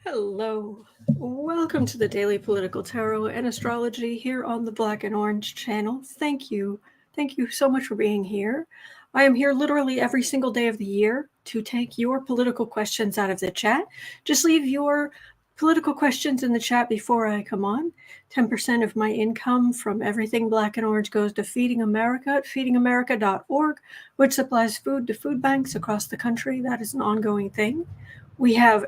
Hello. Welcome to the Daily Political Tarot and Astrology here on the Black and Orange channel. Thank you. Thank you so much for being here. I am here literally every single day of the year to take your political questions out of the chat. Just leave your political questions in the chat before I come on. 10% of my income from everything Black and Orange goes to Feeding America at feedingamerica.org, which supplies food to food banks across the country. That is an ongoing thing. We have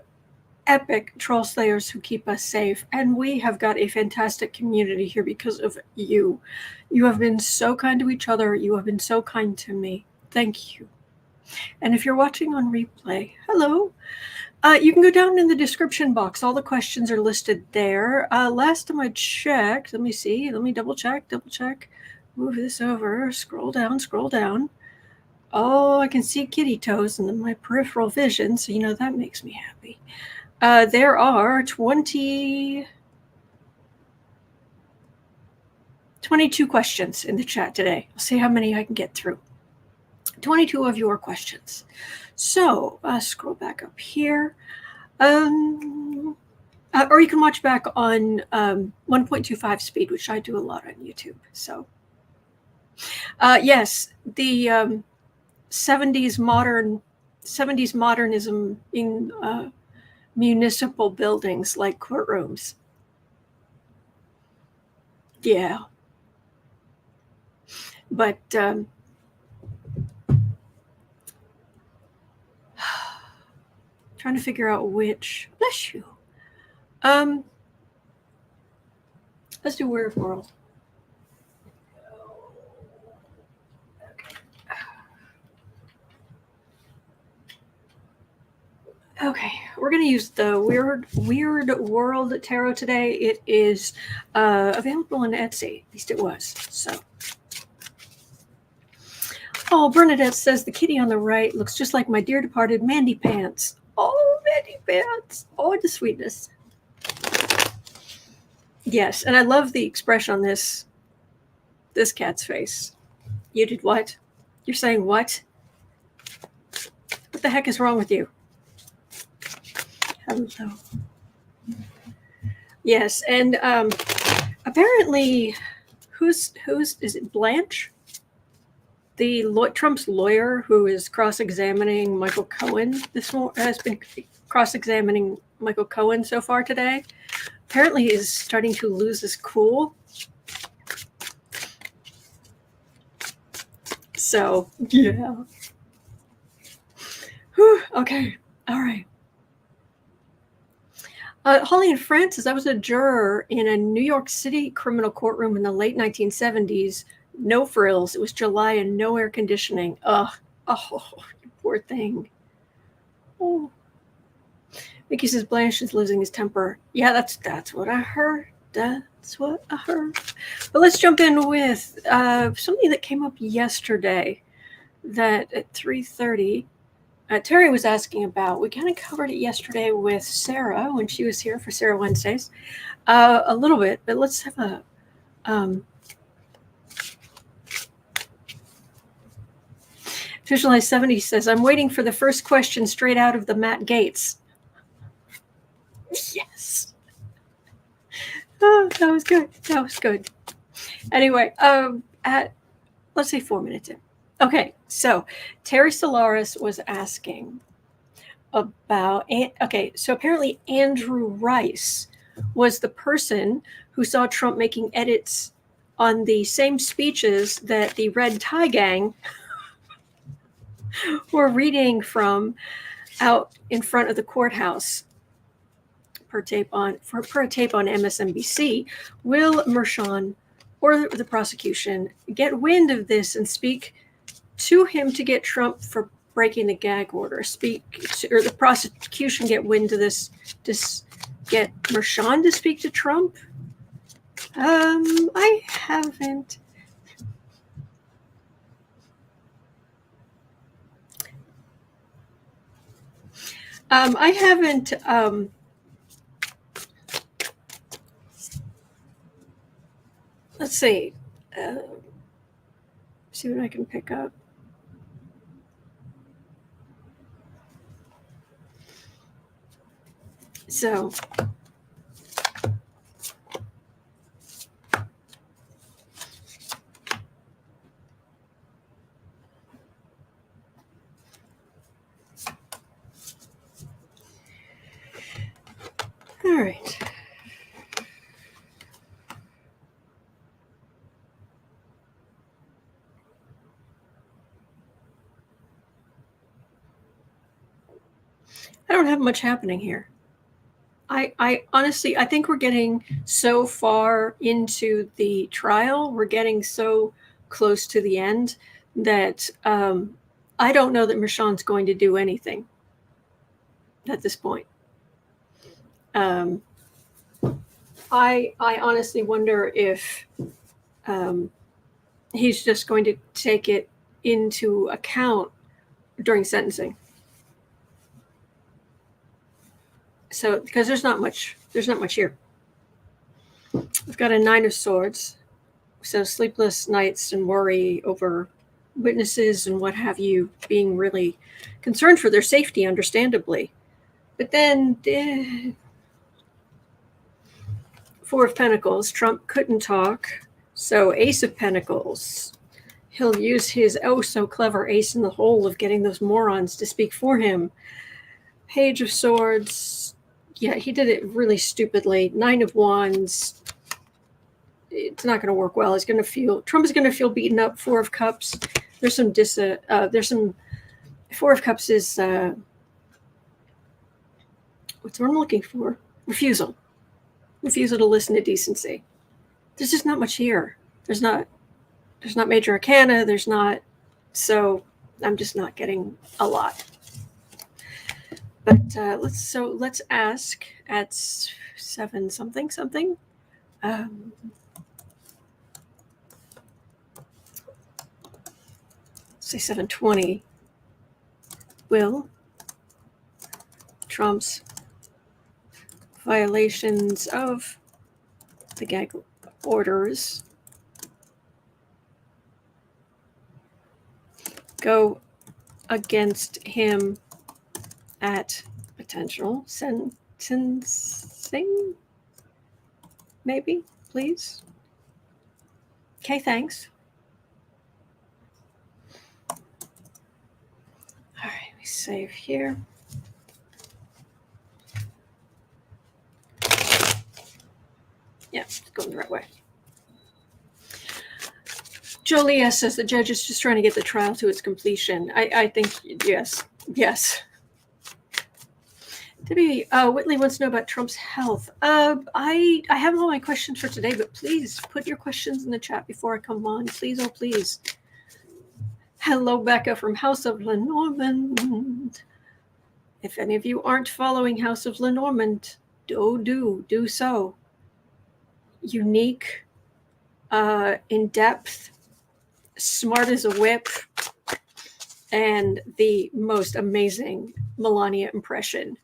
epic troll slayers who keep us safe, and we have got a fantastic community here because of you. You have been so kind to each other. You have been so kind to me. Thank you. And if you're watching on replay, hello. You can go down in the description box. All the questions are listed there. Last time I checked, let me see. Let me double check. Move this over. Scroll down. Oh, I can see kitty toes in my peripheral vision, so that makes me happy. There are 22 questions in the chat today. I'll see how many I can get through. 22 of your questions. So scroll back up here. Or you can watch back on 1.25 speed, which I do a lot on YouTube. So yes, the 70s modernism in municipal buildings like courtrooms. Yeah. But trying to figure out which. Bless you. Let's do Weird World. Okay, we're going to use the Weird World Tarot today. It is available on Etsy. At least it was. So, oh, Bernadette says the kitty on the right looks just like my dear departed Mandy Pants. Oh, Mandy Pants. Oh, the sweetness. Yes, and I love the expression on this cat's face. You did what? You're saying what? What the heck is wrong with you? Hello. Yes, and apparently, who's is it Blanche? Trump's lawyer who is cross-examining Michael Cohen has been cross-examining Michael Cohen so far today. Apparently, is starting to lose his cool. So yeah. Whew, okay. All right. Holly and Francis, I was a juror in a New York City criminal courtroom in the late 1970s. No frills. It was July and no air conditioning. Oh, you poor thing. Oh. Mickey says Blanche is losing his temper. Yeah, that's what I heard. That's what I heard. But let's jump in with something that came up yesterday that at 3:30 Terry was asking about. We kind of covered it yesterday with Sarah when she was here for Sarah Wednesdays a little bit, but let's have a Visualize 70 says, I'm waiting for the first question straight out of the Matt Gaetz. Yes. Oh, that was good. Anyway, let's say 4 minutes in. Okay, so Terry Solaris was asking about, so apparently Andrew Rice was the person who saw Trump making edits on the same speeches that the Red Tie Gang were reading from out in front of the courthouse. Per tape on MSNBC, will Mershon or the prosecution get wind of this and speak to him to get Trump for breaking the gag order? Or the prosecution get wind of this to get Mershon to speak to Trump? I haven't. Let's see. See what I can pick up. So all right. I don't have much happening here. I honestly, I think we're getting so far into the trial, we're getting so close to the end that I don't know that Merchan's going to do anything at this point. I honestly wonder if he's just going to take it into account during sentencing. So, because there's not much here. We've got a 9 of Swords, so sleepless nights and worry over witnesses and what have you, being really concerned for their safety, understandably. But then, 4 of Pentacles, Trump couldn't talk, so Ace of Pentacles. He'll use his oh-so-clever ace in the hole of getting those morons to speak for him. Page of Swords. Yeah, he did it really stupidly. 9 of Wands. It's not going to work well. Trump is going to feel beaten up. 4 of Cups. There's some 4 of Cups is, what's what I'm looking for? Refusal to listen to decency. There's just not much here. There's not major arcana. There's not, so I'm just not getting a lot. But let's ask at 7 something. Say 7:20. Will Trump's violations of the gag orders go against him at potential sentencing? Maybe, please. Okay, thanks. All right, we save here. Yeah, it's going the right way. Joliet says the judge is just trying to get the trial to its completion. I think, yes. Debbie, Whitley wants to know about Trump's health. I have all my questions for today, but please put your questions in the chat before I come on. Please, oh please. Hello, Becca from House of Lenormand. If any of you aren't following House of Lenormand, do so. Unique, in-depth, smart as a whip, and the most amazing Melania impression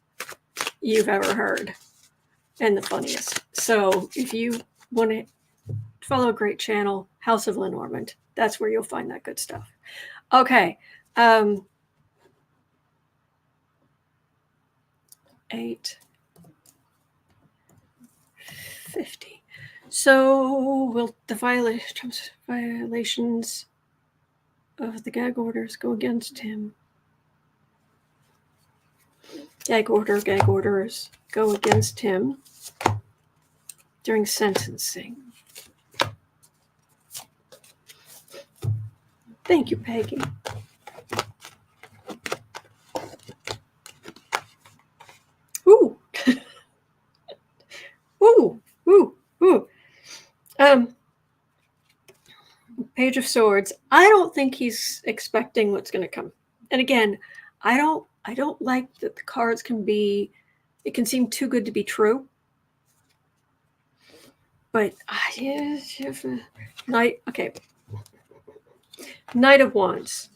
you've ever heard, and the funniest. So if you want to follow a great channel, House of Lenormand, that's where you'll find that good stuff. Okay. 8:50. So will the Trump's violations of the gag orders go against him? Gag orders go against him during sentencing. Thank you, Peggy. Ooh. Ooh. Page of Swords. I don't think he's expecting what's going to come. And again, I don't like that the cards it can seem too good to be true. But okay. Knight of Wands.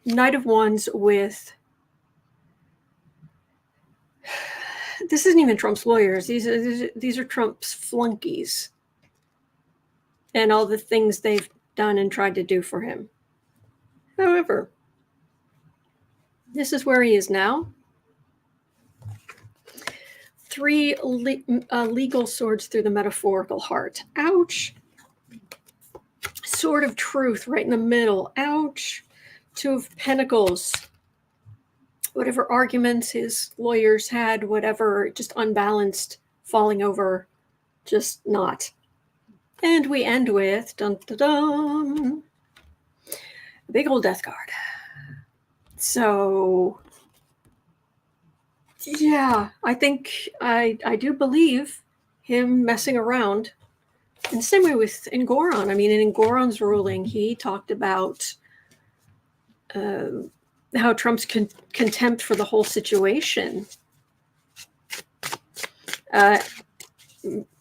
Knight of Wands with, this isn't even Trump's lawyers. These are Trump's flunkies and all the things they've done and tried to do for him. However, This is where he is now. 3 legal swords through the metaphorical heart. Ouch. Sword of truth right in the middle. Ouch. 2 of pentacles. Whatever arguments his lawyers had, whatever, just unbalanced, falling over, just not. And we end with, dun dun dun, big old death card. So, yeah, I think I do believe him messing around. And same way with Ngoron. I mean, in Ngoron's ruling, he talked about how Trump's contempt for the whole situation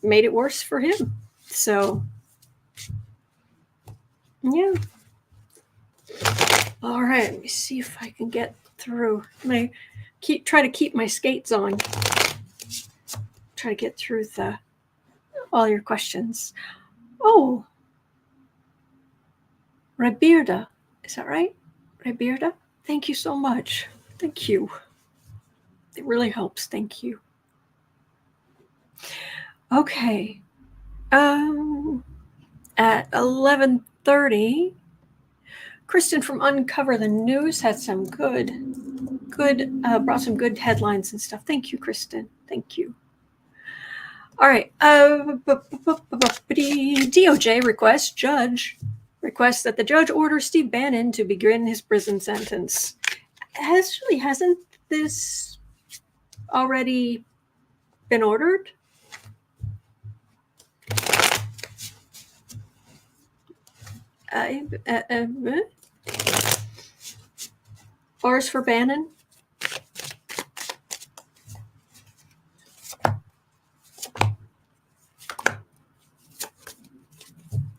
made it worse for him. So, yeah. All right, let me see if I can get through. Try to keep my skates on. Try to get through all your questions. Oh, Rebirda, is that right? Rebirda, thank you so much. Thank you. It really helps. Thank you. Okay. At 11:30, Kristen from Uncover the News had some brought some good headlines and stuff. Thank you, Kristen. Thank you. All right. DOJ requests that the judge order Steve Bannon to begin his prison sentence. Hasn't this already been ordered? R's for Bannon.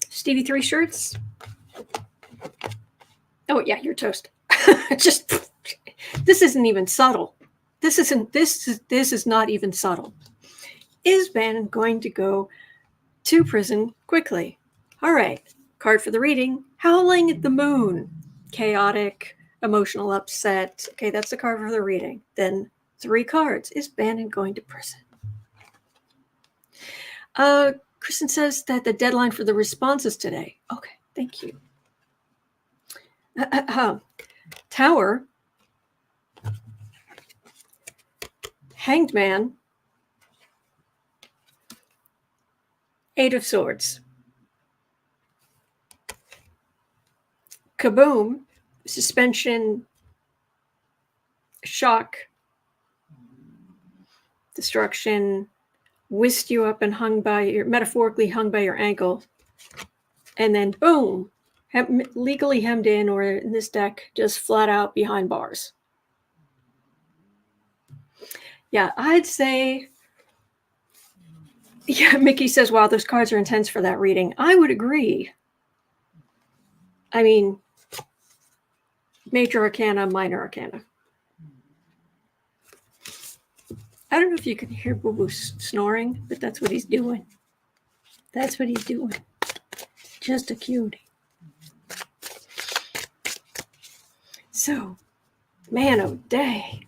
Stevie 3 shirts. Oh yeah, you're toast. Just this isn't even subtle. This is not even subtle. Is Bannon going to go to prison quickly? All right. Card for the reading. Howling at the Moon. Chaotic, emotional upset. Okay, that's the card for the reading. Then 3 cards. Is Bannon going to prison? Kristen says that the deadline for the response is today. Okay, thank you. Tower. Hanged Man. 8 of Swords. Kaboom. Suspension. Shock. Destruction. Whisked you up and metaphorically hung by your ankle. And then boom. Legally hemmed in, or in this deck, just flat out behind bars. Yeah, I'd say, yeah, Mickey says, wow, those cards are intense for that reading. I would agree. I mean, major arcana, minor arcana. I don't know if you can hear Boo Boo snoring, but that's what he's doing. That's what he's doing. Just a cutie. So, man, oh day.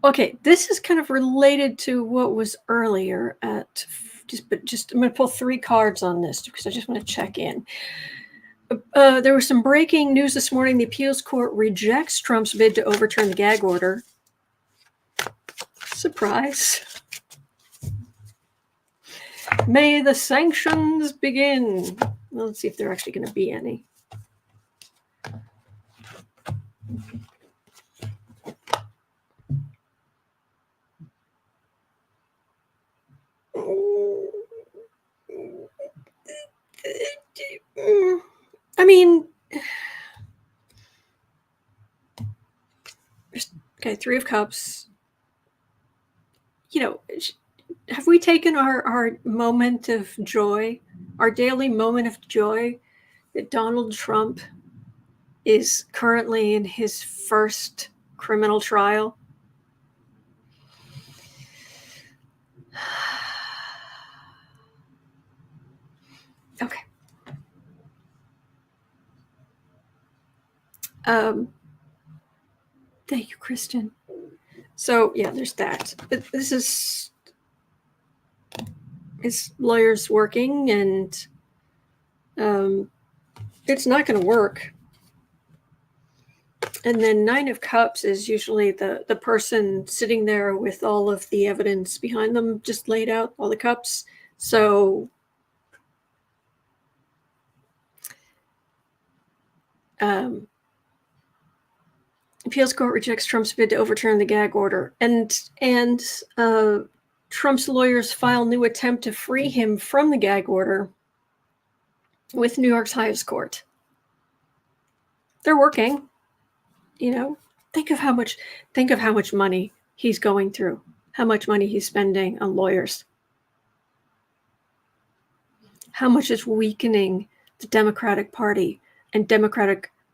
Okay, this is kind of related to what was earlier at just I'm going to pull 3 cards on this because I just want to check in. There was some breaking news this morning. The appeals court rejects Trump's bid to overturn the gag order. Surprise. May the sanctions begin. Well, let's see if there are actually going to be any. I mean, okay, 3 of Cups. You know, have we taken our moment of joy, our daily moment of joy, that Donald Trump is currently in his first criminal trial? Okay. Thank you, Kristen. So yeah, there's that. But this is his lawyers working, and it's not going to work. And then 9 of Cups is usually the person sitting there with all of the evidence behind them, just laid out, all the cups. So appeals court rejects Trump's bid to overturn the gag order. And Trump's lawyers file new attempt to free him from the gag order with New York's highest court. They're working. You know, think of how much money he's going through, how much money he's spending on lawyers, how much it's weakening the Democratic Party and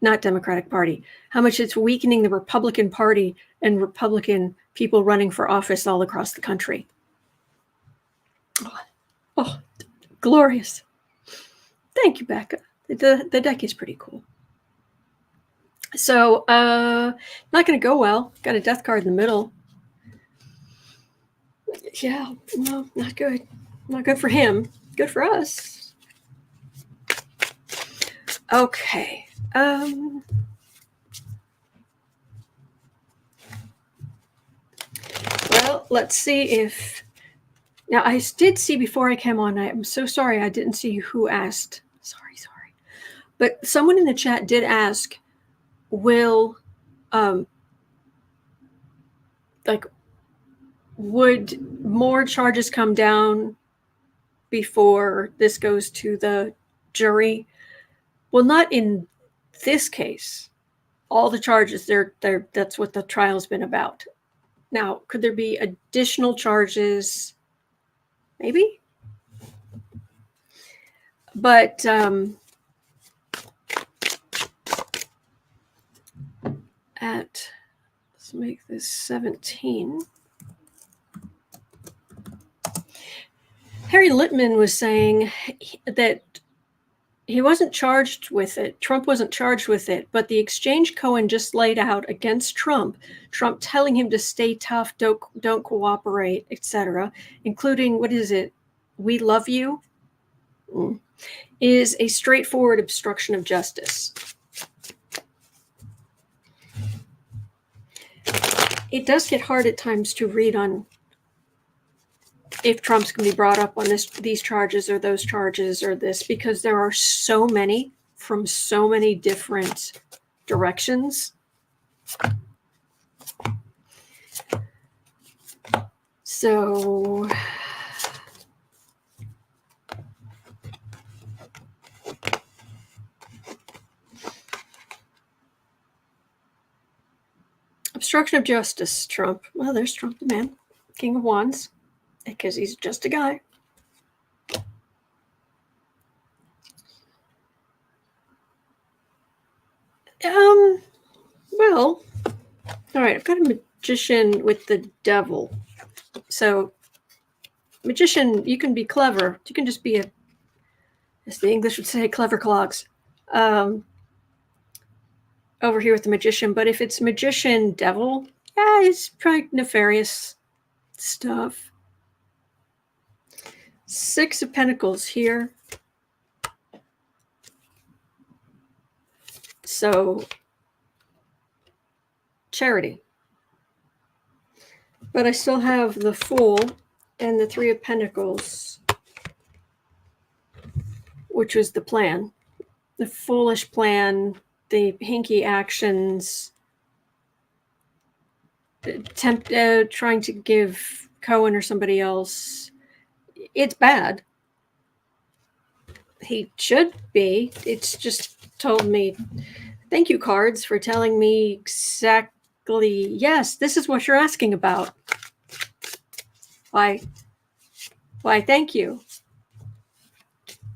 not Democratic Party, how much it's weakening the Republican Party and Republican people running for office all across the country. Oh, glorious. Thank you, Becca. The deck is pretty cool. So, not going to go well. Got a death card in the middle. Yeah, no, not good. Not good for him. Good for us. Okay. Well, let's see if... Now, I did see before I came on, I'm so sorry I didn't see who asked. Sorry. But someone in the chat did ask, would more charges come down before this goes to the jury? Well, not in this case. All the charges, that's what the trial's been about. Now, could there be additional charges? Maybe. But let's make this 17. Harry Litman was saying that he wasn't charged with it. Trump wasn't charged with it, but the exchange Cohen just laid out against Trump telling him to stay tough, don't cooperate, etc., including, what is it? We love you, is a straightforward obstruction of justice. It does get hard at times to read on if Trump's going to be brought up on these charges or those charges or this, because there are so many from so many different directions. So obstruction of justice, Trump. Well, there's Trump the man, King of Wands, because he's just a guy. Well, all right, I've got a magician with the devil. So, magician, you can be clever. You can just be as the English would say, clever clogs. Over here with the magician. But if it's magician devil, yeah, it's probably nefarious stuff. 6 of Pentacles here. So, charity. But I still have the Fool and the 3 of Pentacles, which was the plan. The foolish plan, the hinky actions, trying to give Cohen or somebody else. It's bad. He should be. It's just told me, thank you, cards, for telling me exactly, yes, this is what you're asking about. Why, thank you.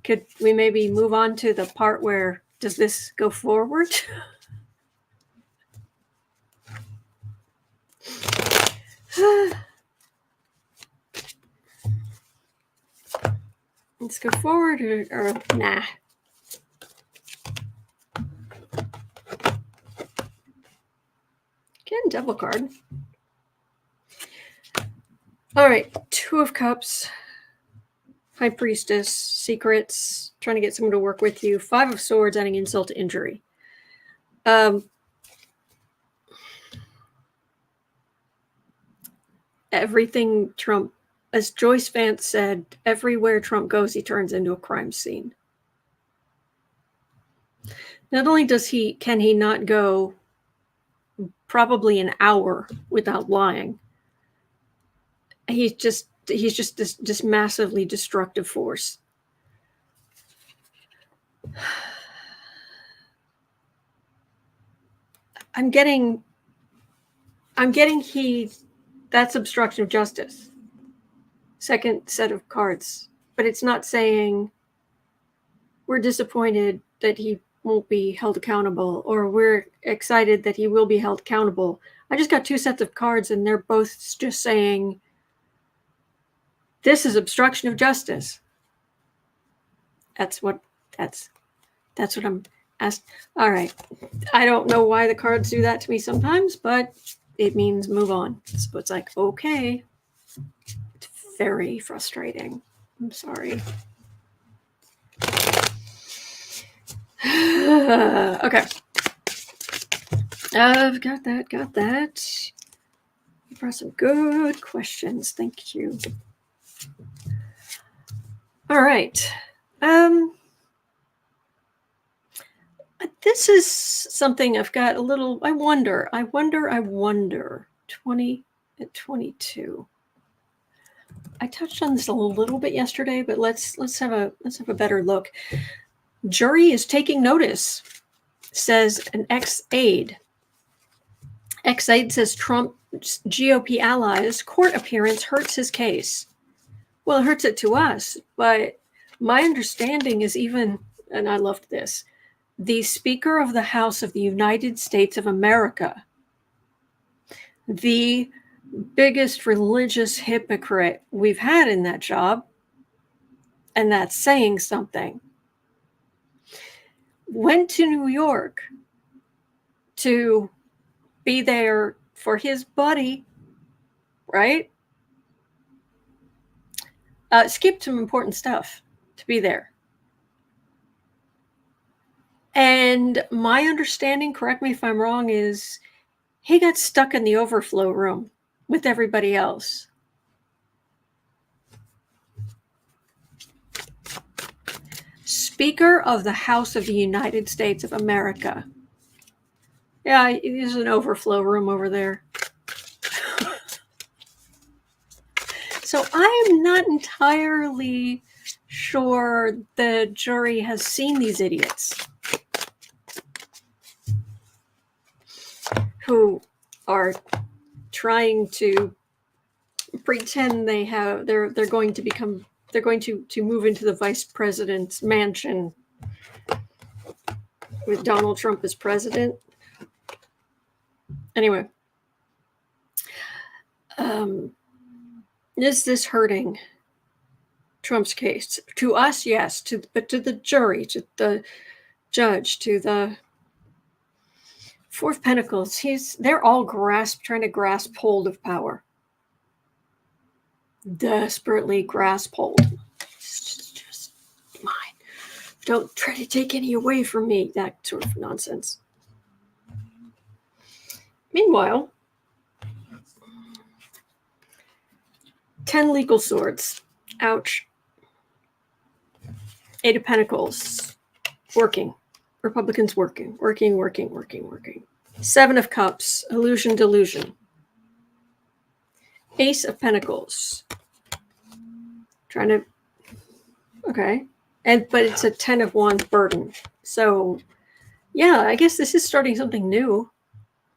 Could we maybe move on to the part where, does this go forward? Let's go forward or nah. devil card. All right, Two of Cups, High Priestess, secrets, trying to get someone to work with you. Five of Swords, adding insult to injury. Everything Trump, as Joyce Vance said, everywhere Trump goes, he turns into a crime scene. Not only can he not go probably an hour without lying, he's just this massively destructive force. I'm getting that's obstruction of justice. Second set of cards, but it's not saying we're disappointed that he won't be held accountable, or we're excited that he will be held accountable. I just got two sets of cards, and they're both just saying this is obstruction of justice. That's what I'm asked. All right. I don't know why the cards do that to me sometimes, but it means move on. So it's like, okay. It's very frustrating. I'm sorry. Okay. I've got that. You brought some good questions. Thank you. All right. This is something I've got a little, I wonder, 20 and 22. I touched on this a little bit yesterday, but let's have a better look. Jury is taking notice, says an ex-aide. Ex-aide says Trump's GOP allies' court appearance hurts his case. Well, it hurts it to us, but my understanding is even, and I loved this, the Speaker of the House of the United States of America, the biggest religious hypocrite we've had in that job, and that's saying something, went to New York to be there for his buddy, right? Skipped some important stuff to be there. And my understanding, correct me if I'm wrong, is he got stuck in the overflow room with everybody else. Speaker of the House of the United States of America. Yeah, there's an overflow room over there. So I am not entirely sure the jury has seen these idiots who are trying to pretend they're going to move into the vice president's mansion with Donald Trump as president. Anyway, is this hurting Trump's case? To us, yes. But to the jury, to the judge, to the Four of Pentacles, they're all trying to grasp hold of power. Desperately grasp hold. It's just mine. Don't try to take any away from me. That sort of nonsense. Meanwhile, 10 legal swords. Ouch. 8 of Pentacles. Working. Republicans working. 7 of Cups. Illusion, delusion. Ace of Pentacles. Okay. But it's a 10 of Wands burden. So, yeah, I guess this is starting something new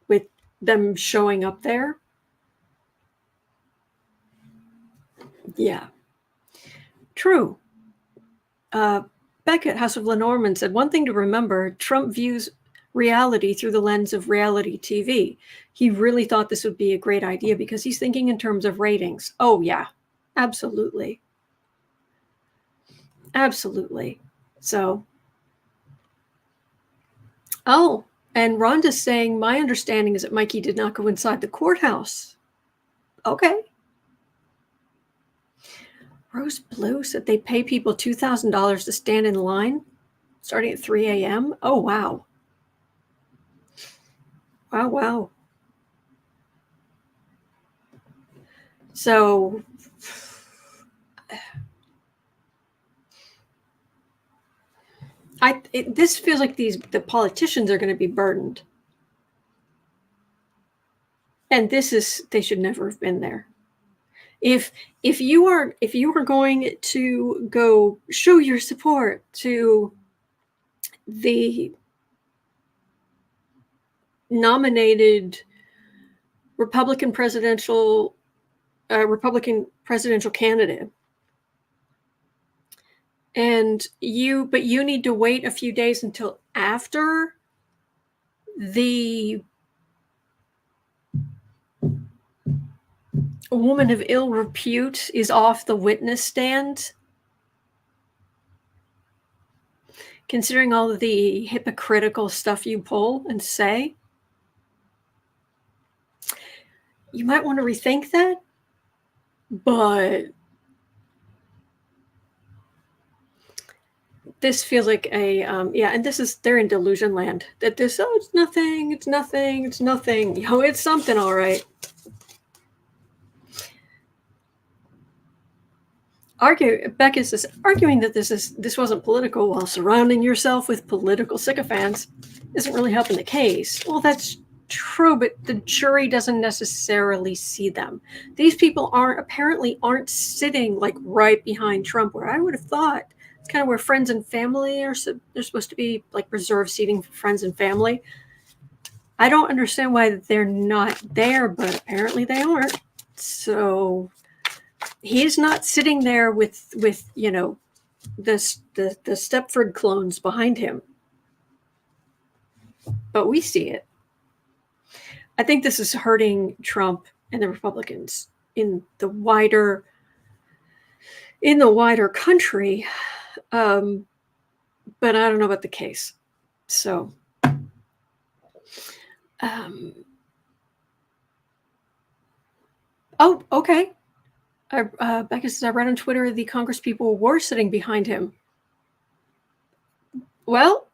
with them showing up there. Yeah. True. Beckett, House of Lenormand, said, one thing to remember, Trump views reality through the lens of reality TV. He really thought this would be a great idea because he's thinking in terms of ratings. Oh, yeah, absolutely. Absolutely. So, And Rhonda's saying, my understanding is that Mikey did not go inside the courthouse. Okay. Rose Blue said they pay people $2,000 to stand in line starting at 3 a.m. Oh, wow. Wow, wow. So this feels like the politicians are going to be burdened. And they should never have been there. If you are going to go show your support to the nominated Republican presidential candidate, but you need to wait a few days until after the woman of ill repute is off the witness stand, considering all of the hypocritical stuff you pull and say, you might want to rethink that. But this feels like and they're in delusion land, that it's nothing, it's nothing. It's something, all right. Becca is arguing that this wasn't political while surrounding yourself with political sycophants isn't really helping the case. Well, that's true, but the jury doesn't necessarily see them. These people aren't sitting like right behind Trump, where I would have thought it's kind of where friends and family are. They're supposed to be like reserved seating for friends and family. I don't understand why they're not there, but apparently they aren't. So he's not sitting there with the Stepford clones behind him. But we see it. I think this is hurting Trump and the Republicans in the wider country. But I don't know about the case. So oh, okay. Becca says, I read on Twitter the Congress people were sitting behind him. Well,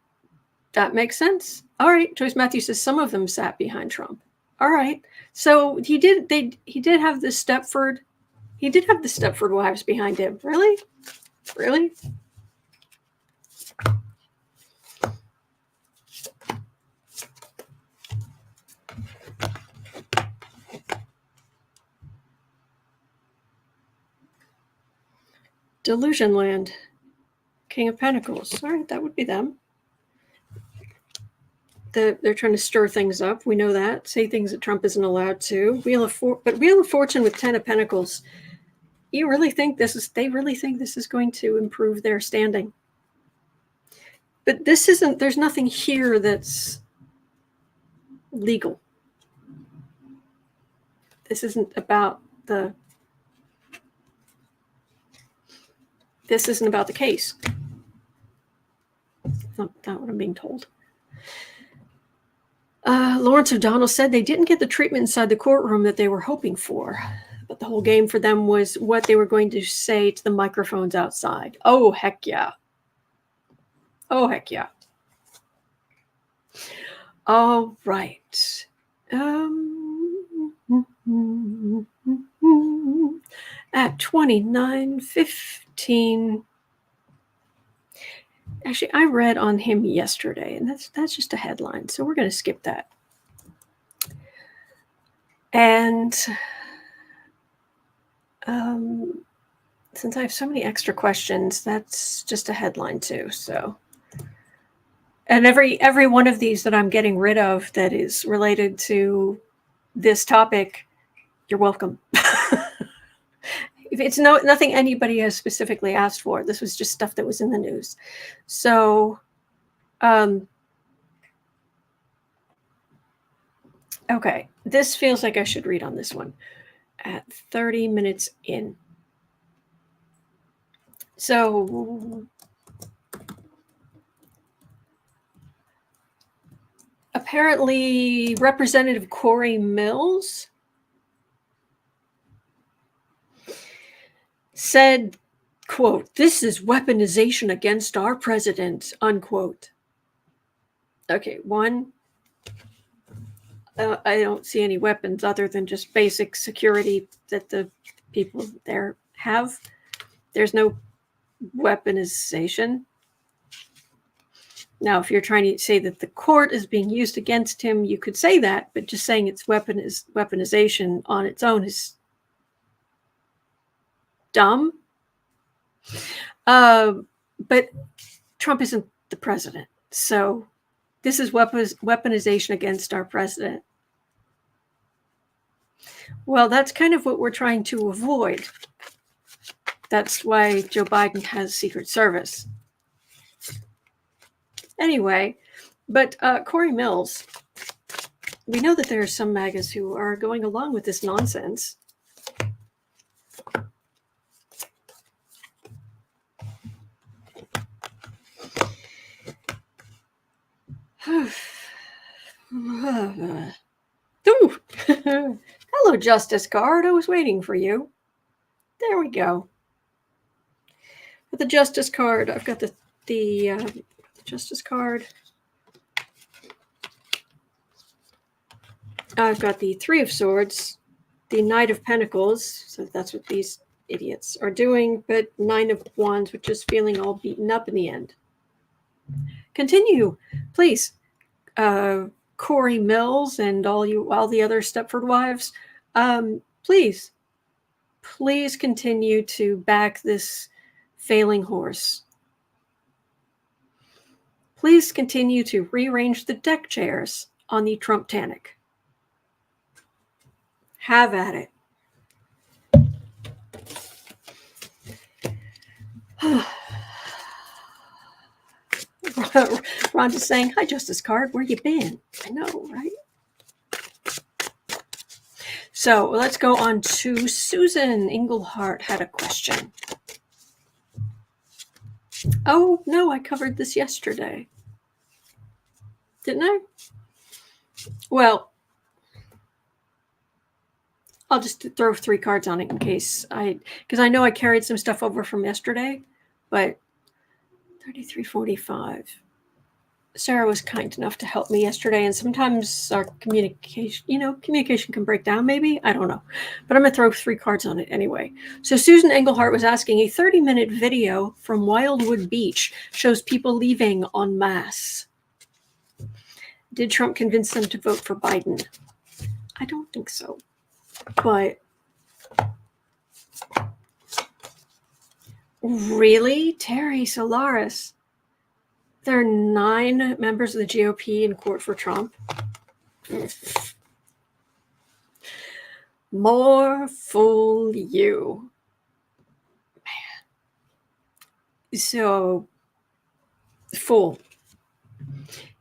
that makes sense. All right. Joyce Matthews says some of them sat behind Trump. All right. So he did have the Stepford. He did have the Stepford wives behind him. Really? Really? Delusion land. King of Pentacles. All right, that would be them. They're trying to stir things up. We know that. Say things that Trump isn't allowed to. Wheel of Fortune with 10 of Pentacles. They really think this is going to improve their standing. But there's nothing here that's legal. This isn't about the case. That's not what I'm being told. Lawrence O'Donnell said they didn't get the treatment inside the courtroom that they were hoping for, but the whole game for them was what they were going to say to the microphones outside. Oh, heck yeah. Oh, heck yeah. All right. At 29:15. Actually, I read on him yesterday, and that's just a headline, so we're going to skip that. And since I have so many extra questions, that's just a headline too. So, and every one of these that I'm getting rid of that is related to this topic, you're welcome. If it's nothing anybody has specifically asked for, this was just stuff that was in the news. So, okay, this feels like I should read on this one at 30 minutes in. So, Apparently, Representative Cory Mills said, quote, "This is weaponization against our president," unquote. Okay, one, I don't see any weapons other than just basic security that the people there have. There's no weaponization. Now, if you're trying to say that the court is being used against him, you could say that, but just saying it's weaponization on its own is dumb. But Trump isn't the president, so this is weaponization against our president. Well, that's kind of what we're trying to avoid. That's why Joe Biden has Secret Service. Anyway, but Cory Mills, we know that there are some MAGAs who are going along with this nonsense. Ooh. Hello, Justice Card. I was waiting for you. There we go. With the Justice Card, I've got the Justice Card. I've got the Three of Swords, the Knight of Pentacles, so that's what these idiots are doing, but Nine of Wands, which is feeling all beaten up in the end. Continue, please. Cory Mills and all the other Stepford wives, please continue to back this failing horse. Please continue to rearrange the deck chairs on the Trump-tanic. Have at it. Rhonda's saying, "Hi, Justice Card. Where you been?" I know, right? So let's go on to Susan Englehart had a question. Oh, no, I covered this yesterday. Didn't I? Well, I'll just throw 3 cards on it in case because I know I carried some stuff over from yesterday, but 3345. Sarah was kind enough to help me yesterday, and sometimes our communication can break down, maybe. I don't know. But I'm going to throw 3 cards on it anyway. So Susan Englehart was asking, a 30-minute video from Wildwood Beach shows people leaving en masse. Did Trump convince them to vote for Biden? I don't think so. But really? Terry Solaris? There are 9 members of the GOP in court for Trump. More fool you. Man. So, fool.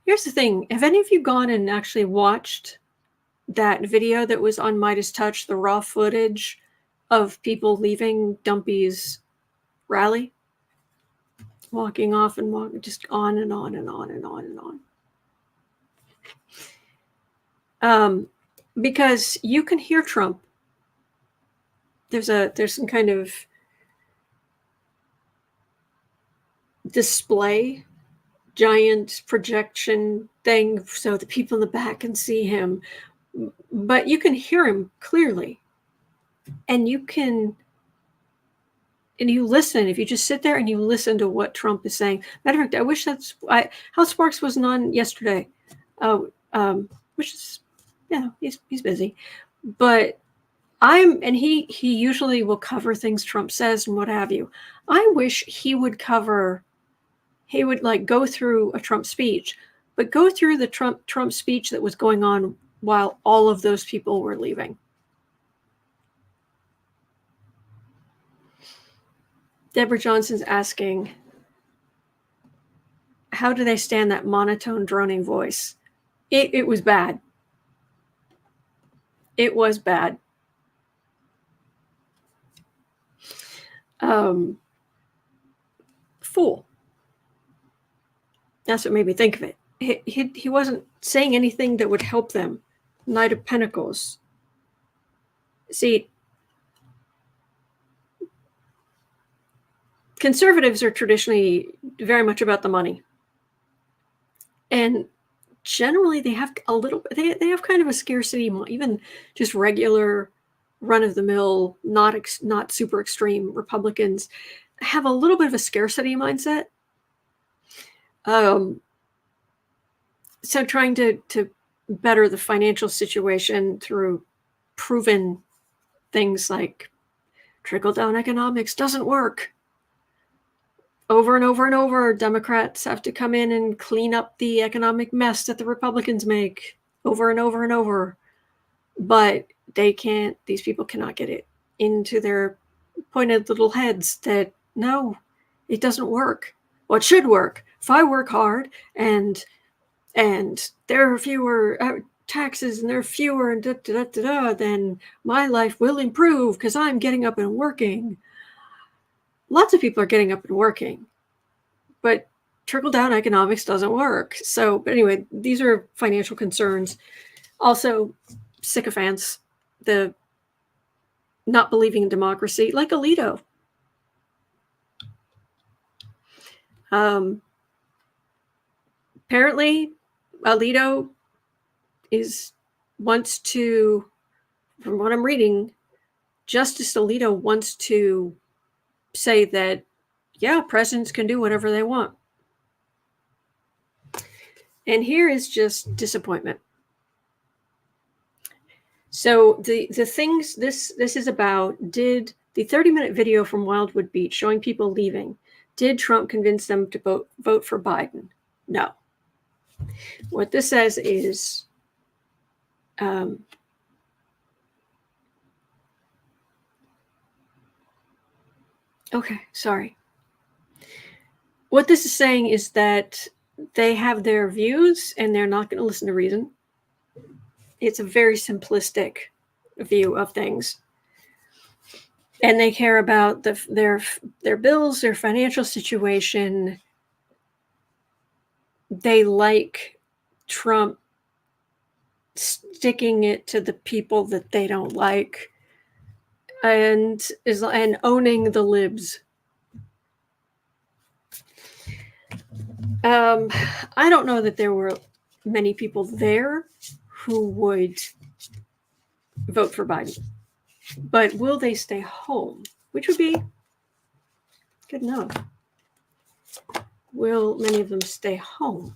Here's the thing. Have any of you gone and actually watched that video that was on Midas Touch, the raw footage of people leaving Dumpy's rally? Walking off and just on and on and on and on and on. Because you can hear Trump. There's some kind of display, giant projection thing, so the people in the back can see him. But you can hear him clearly, and you listen. If you just sit there and you listen to what Trump is saying. Matter of fact, I wish Hal Sparks wasn't on yesterday. Which is, he's busy, but he usually will cover things Trump says and what have you. I wish he would go through a Trump speech, but go through the Trump speech that was going on while all of those people were leaving. Deborah Johnson's asking, how do they stand that monotone droning voice? It was bad. It was bad. Fool. That's what made me think of it. he wasn't saying anything that would help them. Knight of Pentacles. See, conservatives are traditionally very much about the money. And generally they have a little, they have kind of a scarcity, even just regular run-of-the-mill, not super extreme Republicans have a little bit of a scarcity mindset. So trying to better the financial situation through proven things like trickle-down economics doesn't work. Over and over and over, Democrats have to come in and clean up the economic mess that the Republicans make over and over and over. But they can't, these people cannot get it into their pointed little heads that, no, it doesn't work. Well, it should work. If I work hard and there are fewer taxes and there are fewer and then my life will improve because I'm getting up and working. Lots of people are getting up and working, but trickle-down economics doesn't work. So, but anyway, these are financial concerns. Also, sycophants, the not believing in democracy, like Alito. Apparently, Alito wants to, from what I'm reading, Justice Alito wants to say that, yeah, presidents can do whatever they want. And here is just disappointment. So the things this is about, did the 30-minute video from Wildwood Beach showing people leaving, did Trump convince them to vote for Biden? No. What this says is, okay, sorry. What this is saying is that they have their views and they're not going to listen to reason. It's a very simplistic view of things. And they care about their bills, their financial situation. They like Trump sticking it to the people that they don't like and owning the libs. I don't know that there were many people there who would vote for Biden, but will they stay home? Which would be good enough. Will many of them stay home?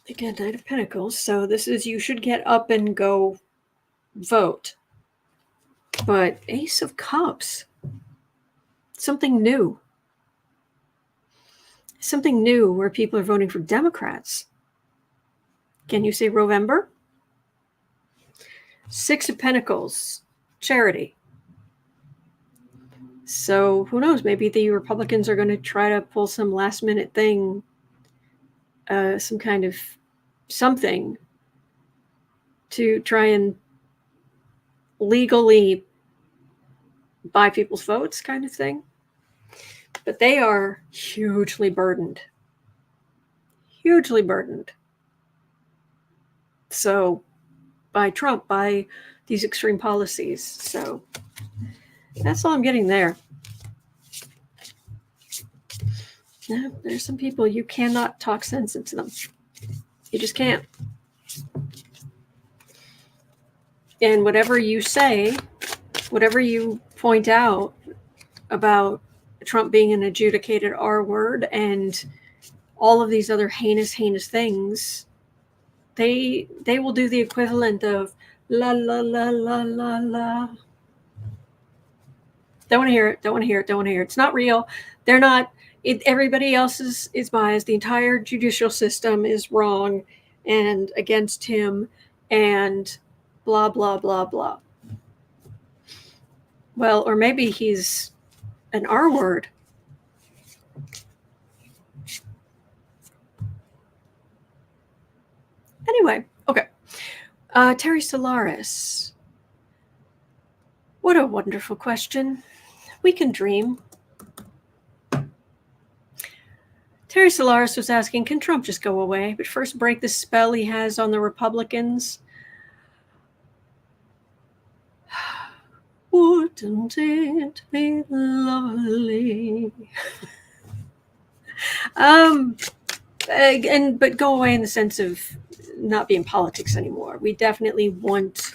Again, Knight of Pentacles. So this is, you should get up and go vote. But Ace of Cups. Something new. Something new where people are voting for Democrats. Can you say Rovember? Six of Pentacles. Charity. So who knows? Maybe the Republicans are going to try to pull some last minute thing, some kind of something to try and legally buy people's votes, kind of thing. But they are hugely burdened. Hugely burdened. So by Trump, by these extreme policies. So that's all I'm getting there. Yeah, there's some people you cannot talk sense into them. You just can't. And whatever you say, whatever you point out about Trump being an adjudicated R word and all of these other heinous things, they will do the equivalent of la la la la la la. Don't want to hear it. Don't want to hear it. Don't want to hear it. It's not real. They're not. Everybody else is biased. The entire judicial system is wrong and against him and blah, blah, blah, blah. Well, or maybe he's an R word. Anyway, okay. Terry Solaris. What a wonderful question. We can dream. Terry Solaris was asking, can Trump just go away? But first break the spell he has on the Republicans. Wouldn't it be lovely? But go away in the sense of not be in politics anymore. We definitely want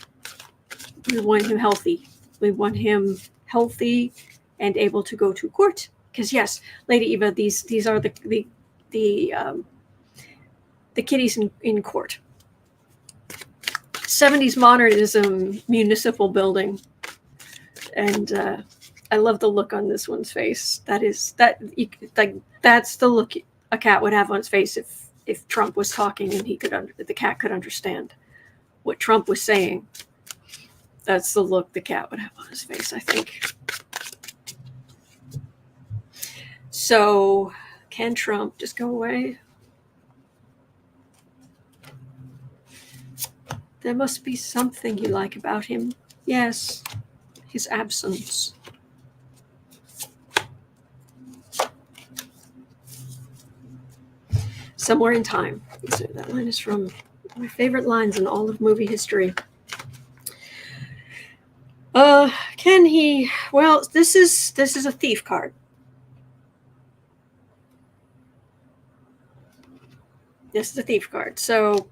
him healthy. We want him healthy and able to go to court. Because yes, Lady Eva, these are the kiddies in court. 70s modernism municipal building, and I love the look on this one's face. That's the look a cat would have on its face if Trump was talking and the cat could understand what Trump was saying. That's the look the cat would have on his face, I think. So, can Trump just go away? There must be something you like about him. Yes, his absence. Somewhere in time. So that line is from my favorite lines in all of movie history. Can he? Well, this is a thief card. This is a thief card. So,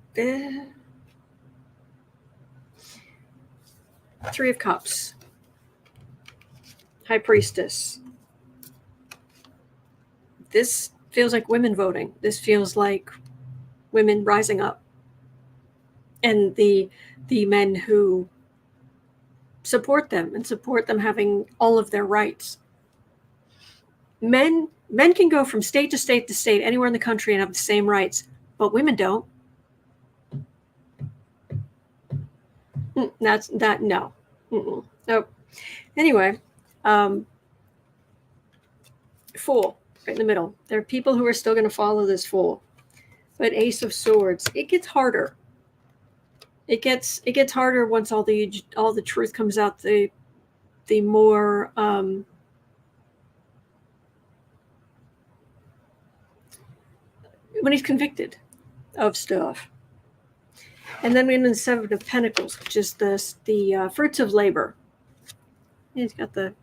Three of Cups, High Priestess. This feels like women voting. This feels like women rising up, and the men who support them and support them having all of their rights. Men can go from state to state to state anywhere in the country and have the same rights, but women don't. No. Nope. Anyway, Fool, right in the middle. There are people who are still going to follow this Fool. But Ace of Swords, it gets harder. It gets harder once all the truth comes out. The more when he's convicted of stuff. And then in the Seven of Pentacles, which is the fruits of labor. He's got the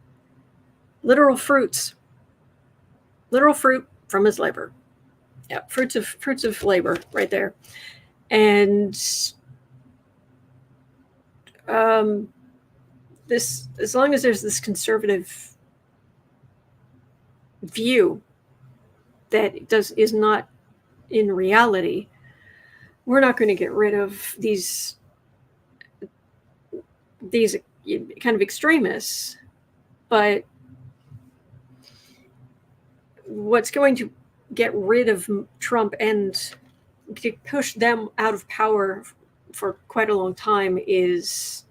literal fruit from his labor. Yeah, fruits of labor right there. And this, as long as there's this conservative view that is not in reality, we're not going to get rid of these kind of extremists. But what's going to get rid of Trump and to push them out of power for quite a long time is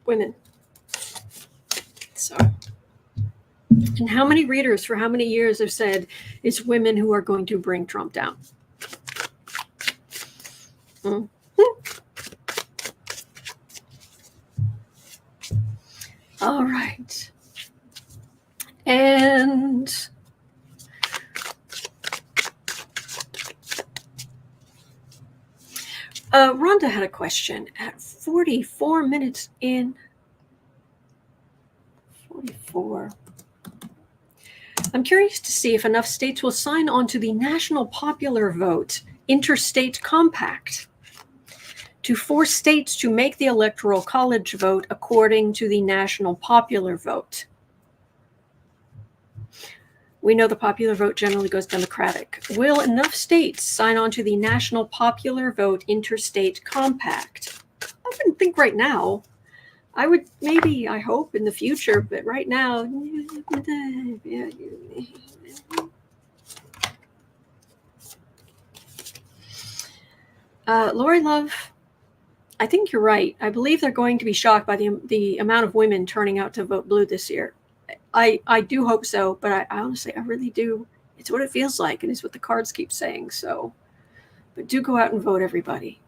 women. So, and how many readers for how many years have said it's women who are going to bring Trump down? Mm-hmm. All right. And Rhonda had a question at 44 minutes in. 44. I'm curious to see if enough states will sign on to the National Popular Vote Interstate Compact to force states to make the Electoral College vote according to the National Popular Vote. We know the popular vote generally goes Democratic. Will enough states sign on to the National Popular Vote Interstate Compact? I wouldn't think right now. I would maybe, I hope, in the future, but right now. Lori Love, I think you're right. I believe they're going to be shocked by the amount of women turning out to vote blue this year. I do hope so, but I honestly, I really do. It's what it feels like, and it's what the cards keep saying. So, but do go out and vote, everybody.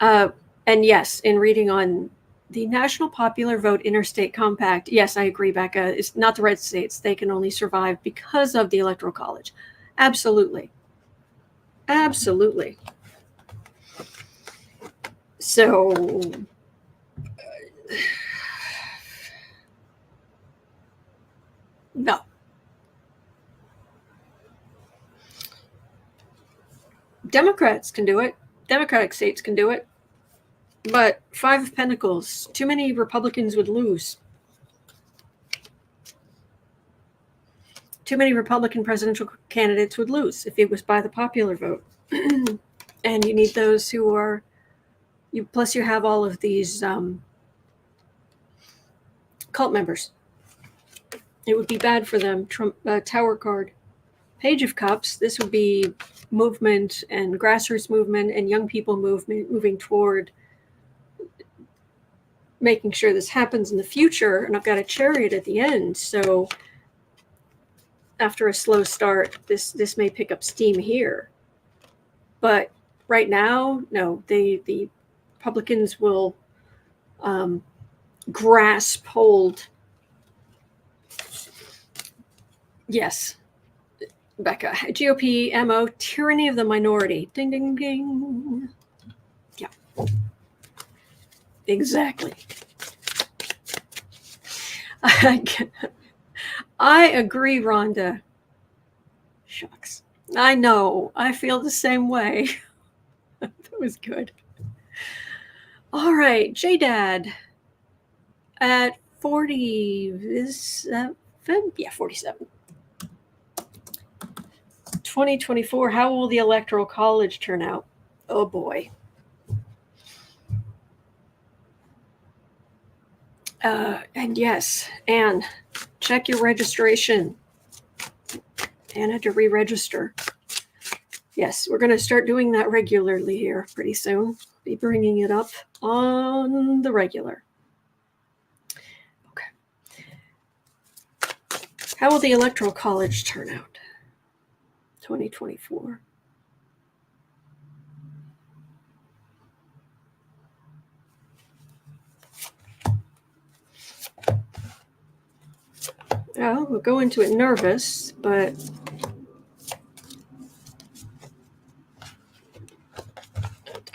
And yes, in reading on The National Popular Vote Interstate Compact. Yes, I agree, Becca. It's not the red states. They can only survive because of the Electoral College. Absolutely. Absolutely. So, no. Democrats can do it. Democratic states can do it. But Five of Pentacles, too many Republicans would lose. Too many Republican presidential candidates would lose if it was by the popular vote. And you need those who are, plus you have all of these cult members. It would be bad for them. Trump Tower card. Page of Cups, this would be movement and grassroots movement and young people moving toward making sure this happens in the future. And I've got a Chariot at the end, so after a slow start, this may pick up steam here. But right now, no, the Republicans will grasp hold. Yes, Becca, GOP MO, tyranny of the minority. Ding, ding, ding. Yeah, exactly. I agree, Rhonda. Shucks. I know. I feel the same way. That was good. All right, J-Dad at 47. Yeah, 47. 2024, how will the Electoral College turn out? Oh boy. And yes, Anne, check your registration. Anne had to re-register. Yes, we're going to start doing that regularly here pretty soon. Be bringing it up on the regular. Okay. How will the Electoral College turn out? 2024. Well, we'll go into it nervous, but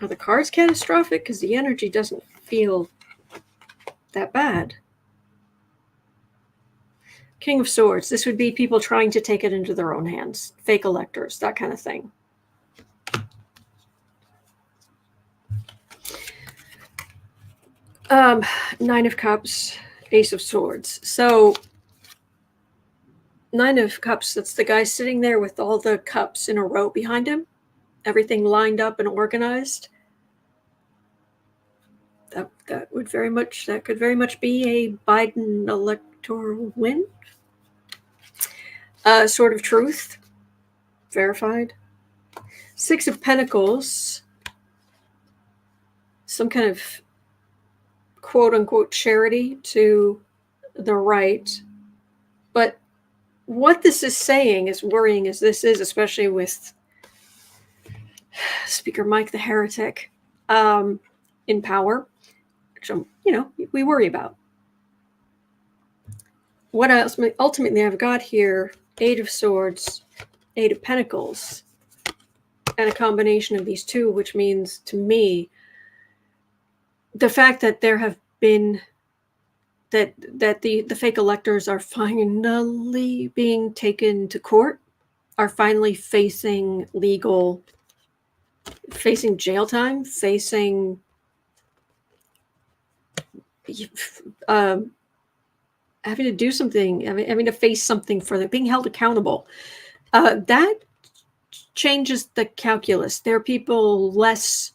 are the cards catastrophic? Because the energy doesn't feel that bad. King of Swords. This would be people trying to take it into their own hands. Fake electors, that kind of thing. Nine of Cups, Ace of Swords. So, Nine of Cups, that's the guy sitting there with all the cups in a row behind him. Everything lined up and organized. That could very much be a Biden electoral win. Sword of Truth, verified. Six of Pentacles, some kind of quote-unquote charity to the right. But what this is saying, as worrying as this is, especially with Speaker Mike the Heretic in power, which we worry about. What else? Ultimately, I've got here Eight of Swords, Eight of Pentacles, and a combination of these two, which means to me the fact that there have been that the fake electors are finally being taken to court, are finally facing jail time, facing having to do something, having to face something for being held accountable. That changes the calculus. There are people less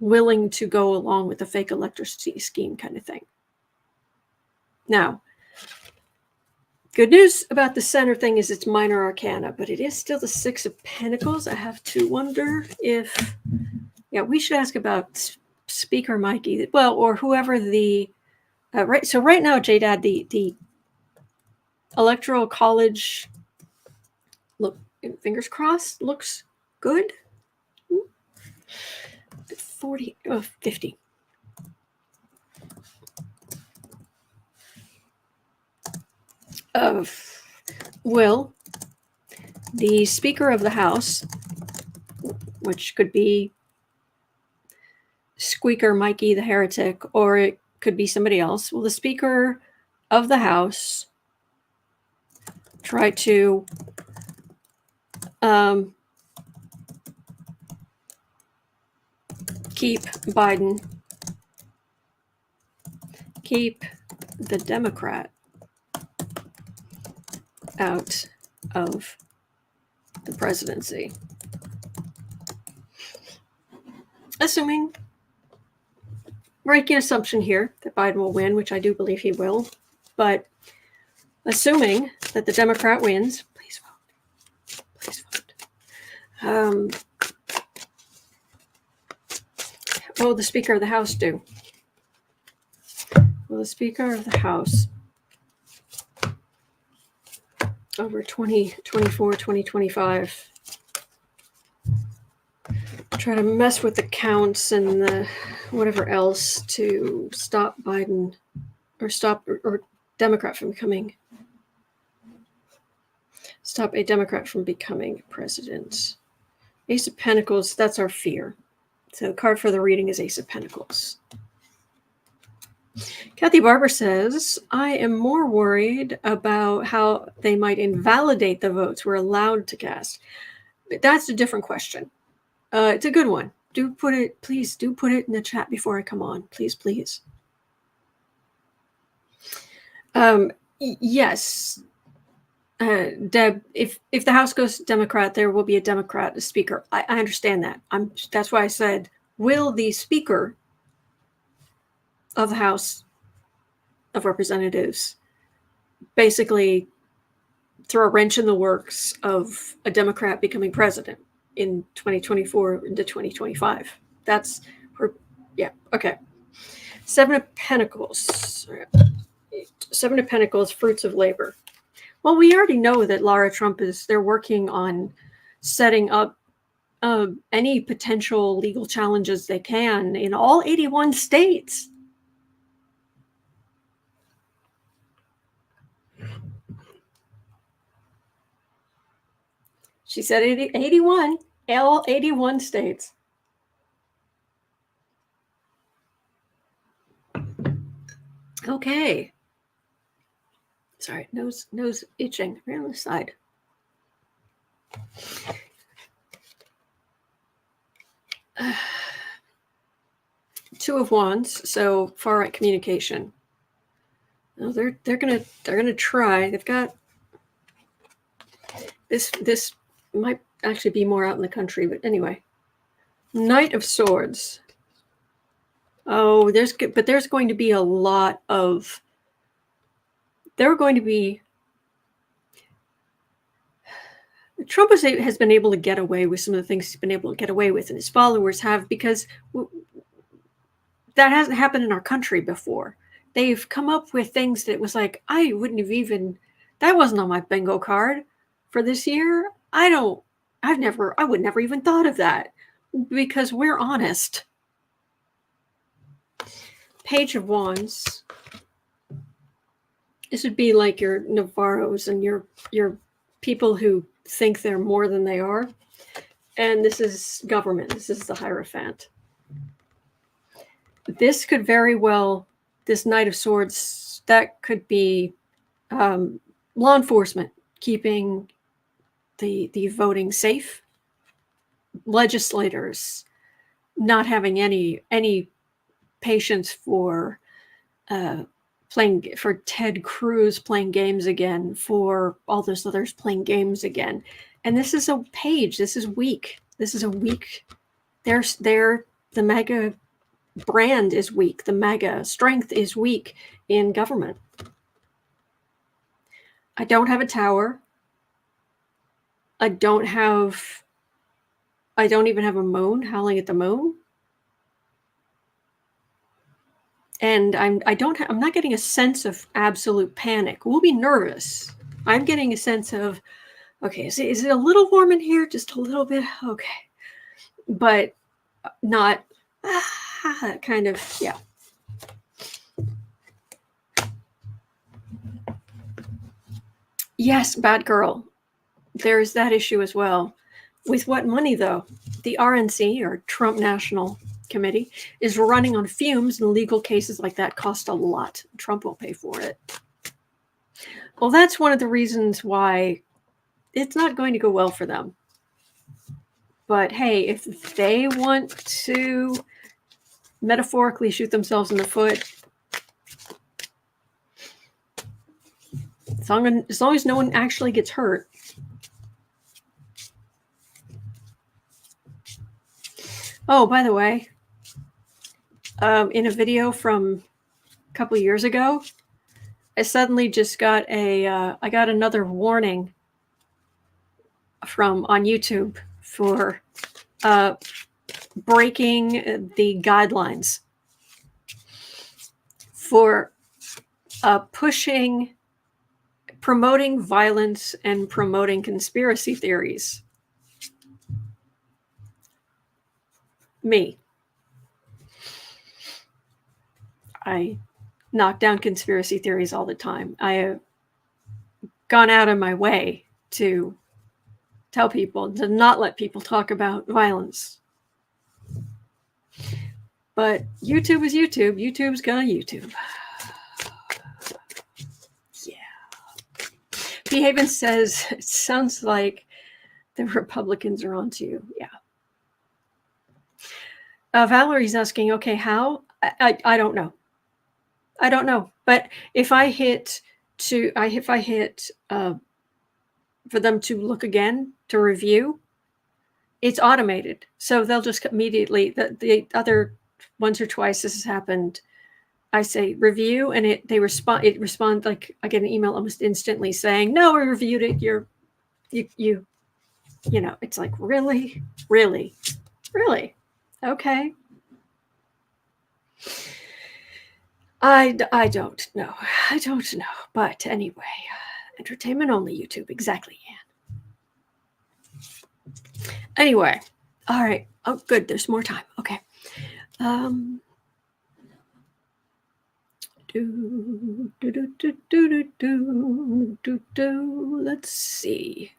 willing to go along with the fake elector scheme kind of thing. Now, good news about the center thing is it's minor arcana, but it is still the Six of Pentacles. I have to wonder if, we should ask about Speaker Mikey, well, or whoever the, right. So right now, J-Dad, the Electoral College, look, fingers crossed, looks good. 50. Will the Speaker of the House, which could be Squeaker Mikey the Heretic, or it could be somebody else, will the Speaker of the House try to keep the Democrat out of the presidency? Assuming, making an assumption here that Biden will win, which I do believe he will, but assuming that the Democrat wins, please vote. Please vote. What will the Speaker of the House do? Will the Speaker of the House over 2024, 2025 try to mess with the counts and the whatever else to stop Biden or stop or Democrat from becoming stop a Democrat from becoming president? Ace of Pentacles, that's our fear. So the card for the reading is Ace of Pentacles. Kathy Barber says, I am more worried about how they might invalidate the votes we're allowed to cast. But that's a different question. It's a good one. Please do put it in the chat before I come on. Please, please. Yes. Deb, if the House goes Democrat, there will be a Democrat speaker. I understand that. That's why I said, will the Speaker of the House of Representatives basically throw a wrench in the works of a Democrat becoming president in 2024 into 2025? That's her. Yeah. Okay. Seven of Pentacles. Seven of Pentacles, fruits of labor. Well, we already know that Lara Trump they're working on setting up any potential legal challenges they can in all 81 states. She said 81, all 81 states. Okay. Sorry, nose itching right on the side. Two of Wands, so far right communication. No, they're gonna try. They've got this might actually be more out in the country, but anyway. Knight of Swords. Oh, there's going to be a lot of. There are going to be. Trump has been able to get away with some of the things he's been able to get away with, and his followers have, because that hasn't happened in our country before. They've come up with things that was like, I wouldn't have even, that wasn't on my bingo card for this year. I would never even thought of that, because we're honest. Page of Wands. This would be like your Navarros and your people who think they're more than they are. And this is government. This is the Hierophant. This could very well, this Knight of Swords, that could be law enforcement keeping the voting safe, legislators not having any patience for for Ted Cruz playing games again, for all those others playing games again. And this is a page. This is weak. This is a weak. The MAGA brand is weak. The MAGA strength is weak in government. I don't have a tower. I don't even have a moon howling at the moon. And I'm not getting a sense of absolute panic. We'll be nervous. I'm getting a sense of, okay, is it a little warm in here? Just a little bit? Okay. But not kind of, yeah. Yes, bad girl. There's that issue as well. With what money, though? The RNC, or Trump National Committee, is running on fumes, and legal cases like that cost a lot. Trump will pay for it. Well, that's one of the reasons why it's not going to go well for them. But hey, if they want to metaphorically shoot themselves in the foot, as long as no one actually gets hurt. Oh, by the way, in a video from a couple years ago, I suddenly just got I got another warning on YouTube for breaking the guidelines for promoting violence and promoting conspiracy theories. Me. I knock down conspiracy theories all the time. I have gone out of my way to tell people to not let people talk about violence. But YouTube is YouTube. YouTube's gonna YouTube. Yeah. P. Haven says, it sounds like the Republicans are onto you. Yeah. Valerie's asking, okay, how? I don't know. I don't know. But if I hit for them to look again, to review, it's automated. So they'll just immediately, the other once or twice this has happened, I say review, and it responds like I get an email almost instantly saying, no, we reviewed it. You know, it's like, really? Okay. I don't know. But anyway, entertainment only YouTube. Exactly, Ann. Anyway, all right. Oh, good. There's more time. Okay. Let's see.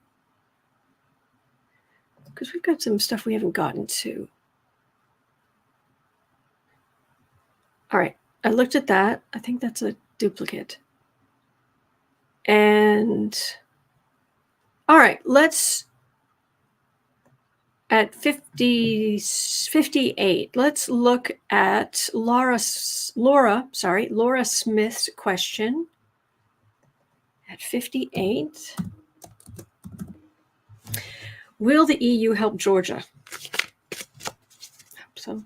Because we've got some stuff we haven't gotten to. All right. I looked at that. I think that's a duplicate. And all right, let's at 58. Let's look at Laura Smith's question at 58. Will the EU help Georgia? Hope so.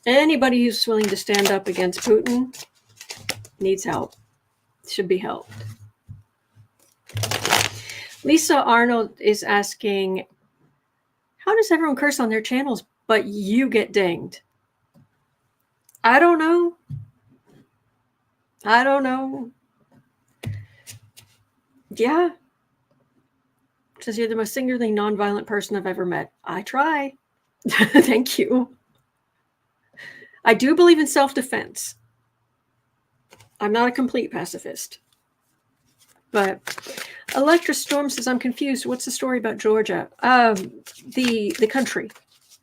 Anybody who's willing to stand up against Putin needs help. Should be helped. Lisa Arnold is asking, how does everyone curse on their channels, but you get dinged? I don't know. Yeah. Says you're the most singularly nonviolent person I've ever met. I try. Thank you. I do believe in self-defense. I'm not a complete pacifist. But Electra Storm says, I'm confused. What's the story about Georgia? The country.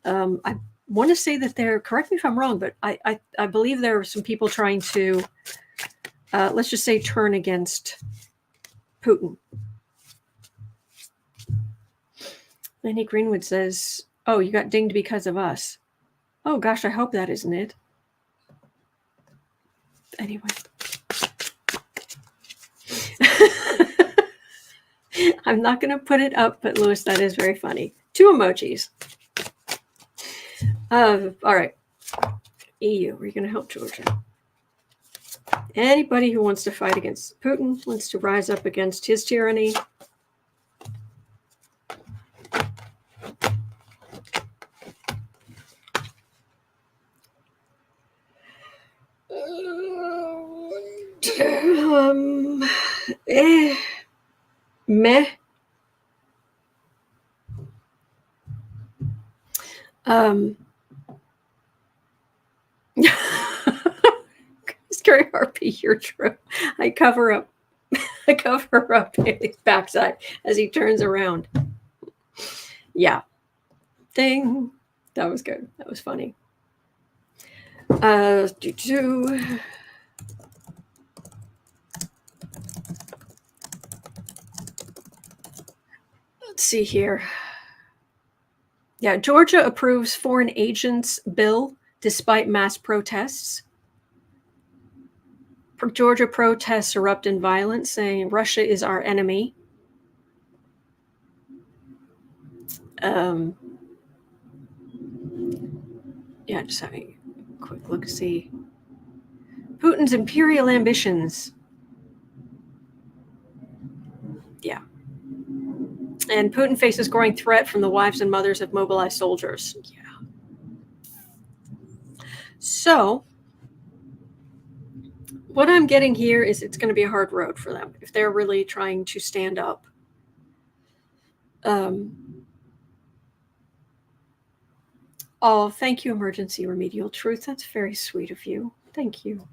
I want to say that correct me if I'm wrong, but I believe there are some people trying to, let's just say, turn against Putin. Lenny Greenwood says, oh, you got dinged because of us. Oh, gosh, I hope that isn't it. Anyway. I'm not going to put it up, but Louis, that is very funny. 2 emojis. All right. EU, are you going to help Georgia? Anybody who wants to fight against Putin, wants to rise up against his tyranny. Meh. Scary Harpy, you're true. I cover up cover up his backside as he turns around. Yeah. Ding. That was good. That was funny. Let's see here. Yeah, Georgia approves foreign agents bill despite mass protests. Georgia protests erupt in violence, saying Russia is our enemy. Yeah, just having a quick look to see. Putin's imperial ambitions. Yeah. And Putin faces growing threat from the wives and mothers of mobilized soldiers. Yeah. So, what I'm getting here is it's going to be a hard road for them if they're really trying to stand up. Oh, thank you, Emergency Remedial Truth. That's very sweet of you. Thank you.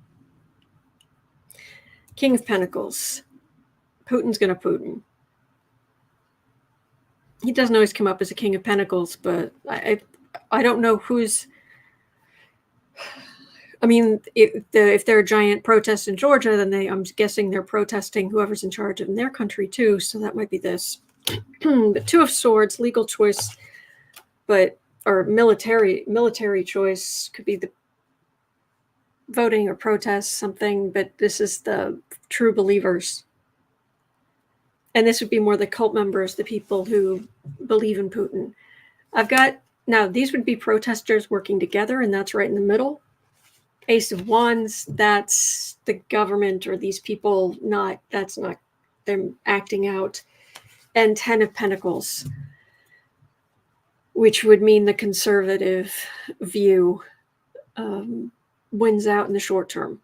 King of Pentacles. Putin's going to Putin. He doesn't always come up as a King of Pentacles, but I don't know who's... I mean, if there are giant protests in Georgia, then I'm guessing they're protesting whoever's in charge in their country too, so that might be this. The Two of Swords, legal choice, or military choice, could be the voting or protest, something, but this is the true believers. And this would be more the cult members, the people who believe in Putin. Now these would be protesters working together, and that's right in the middle. Ace of Wands, that's the government or these people, that's not them acting out. And 10 of Pentacles, which would mean the conservative view wins out in the short term.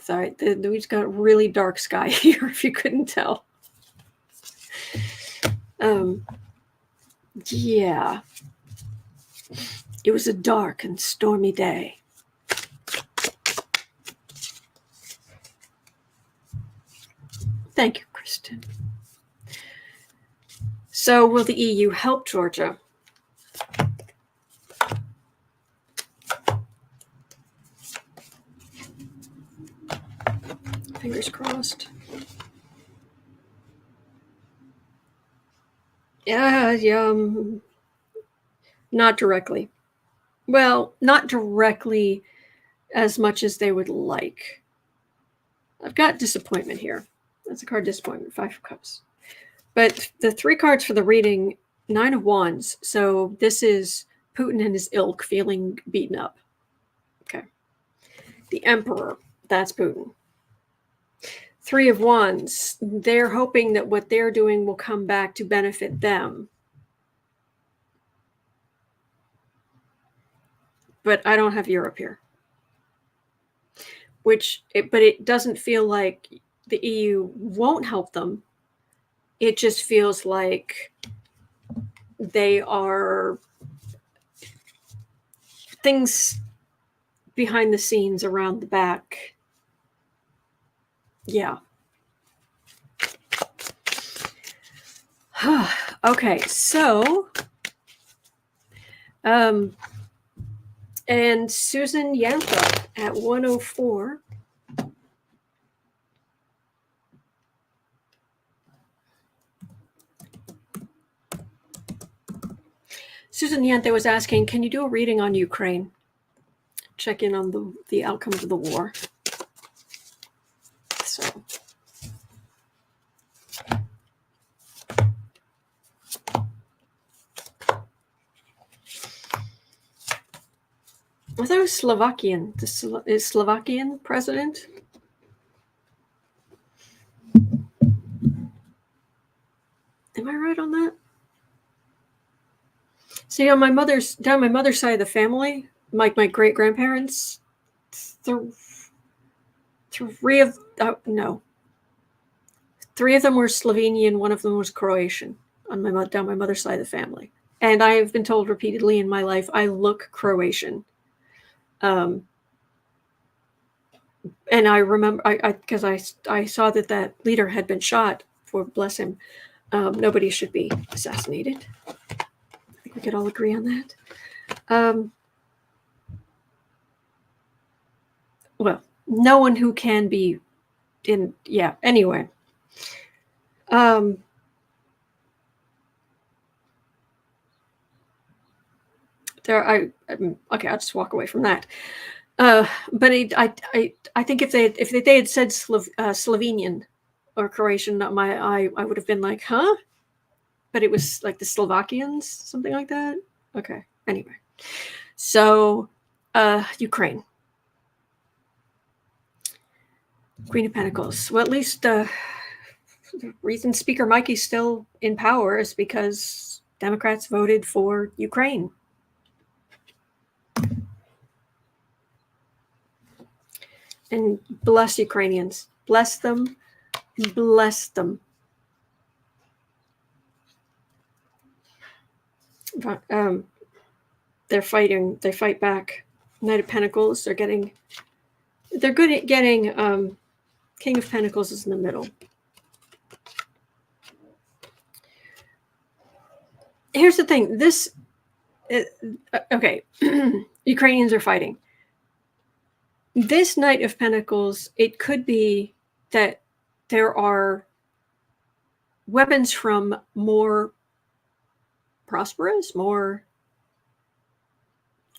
Sorry, we've got a really dark sky here, if you couldn't tell. Yeah. It was a dark and stormy day. Thank you, Kristen. So will the EU help Georgia? Fingers crossed. Yeah, not directly. Well, not directly as much as they would like. I've got disappointment here. That's a card, disappointment, 5 of Cups. But the 3 cards for the reading, 9 of Wands. So this is Putin and his ilk feeling beaten up. Okay. The Emperor, that's Putin. 3 of Wands, they're hoping that what they're doing will come back to benefit them. But I don't have Europe here. But it doesn't feel like the EU won't help them. It just feels like they are things behind the scenes around the back. Yeah. Okay, so and Susan Yantha at 104. Susan Yantha was asking, can you do a reading on Ukraine? Check in on the outcomes of the war. So. I thought it was Slovakian. Is Slovakian president? Am I right on that? See, down my mother's side of the family, my great grandparents, three of them were Slovenian, one of them was Croatian down my mother's side of the family. And I have been told repeatedly in my life I look Croatian. And I remember, because I saw that leader had been shot. For bless him, nobody should be assassinated. I think we could all agree on that. Well, no one who can be in. Yeah. Anyway. Okay, I'll just walk away from that. But I think if they had said Slovenian or Croatian, I would have been like, huh? But it was like the Slovakians, something like that. Okay. Anyway, so Ukraine, Queen of Pentacles. Well, at least the reason Speaker Mikey's still in power is because Democrats voted for Ukraine. And bless Ukrainians. Bless them. Bless them. They're fighting. They fight back. Knight of Pentacles. They're good at getting. King of Pentacles is in the middle. Here's the thing. Okay. Ukrainians are fighting. This Knight of Pentacles, it could be that there are weapons from more prosperous, more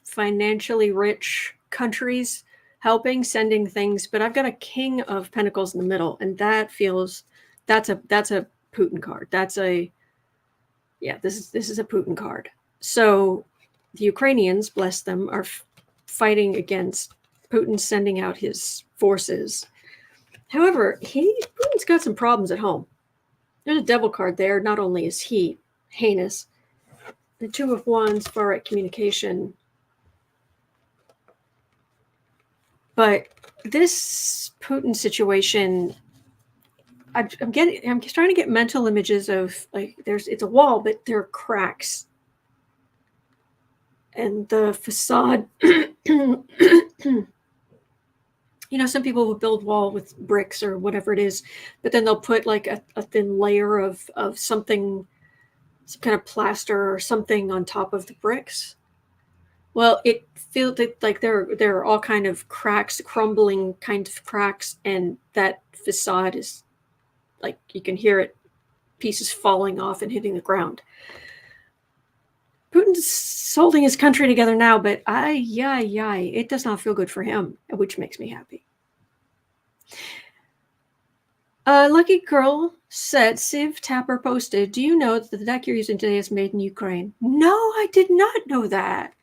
financially rich countries helping, sending things. But I've got a King of Pentacles in the middle, and that's a Putin card. This is a Putin card. So the Ukrainians, bless them, are fighting against Putin sending out his forces. However, Putin's got some problems at home. There's a devil card there. Not only is he heinous, the Two of Wands, far right communication. But this Putin situation, I'm trying to get mental images of like it's a wall, but there are cracks. And the facade, some people will build wall with bricks or whatever it is, but then they'll put like a thin layer of something, some kind of plaster or something on top of the bricks. Well, it feels like there are all kind of cracks, crumbling kind of cracks, and that facade is like you can hear it, pieces falling off and hitting the ground. Putin's holding his country together now, but it does not feel good for him, which makes me happy. Lucky Girl said, Civ Tapper posted, do you know that the deck you're using today is made in Ukraine? No, I did not know that.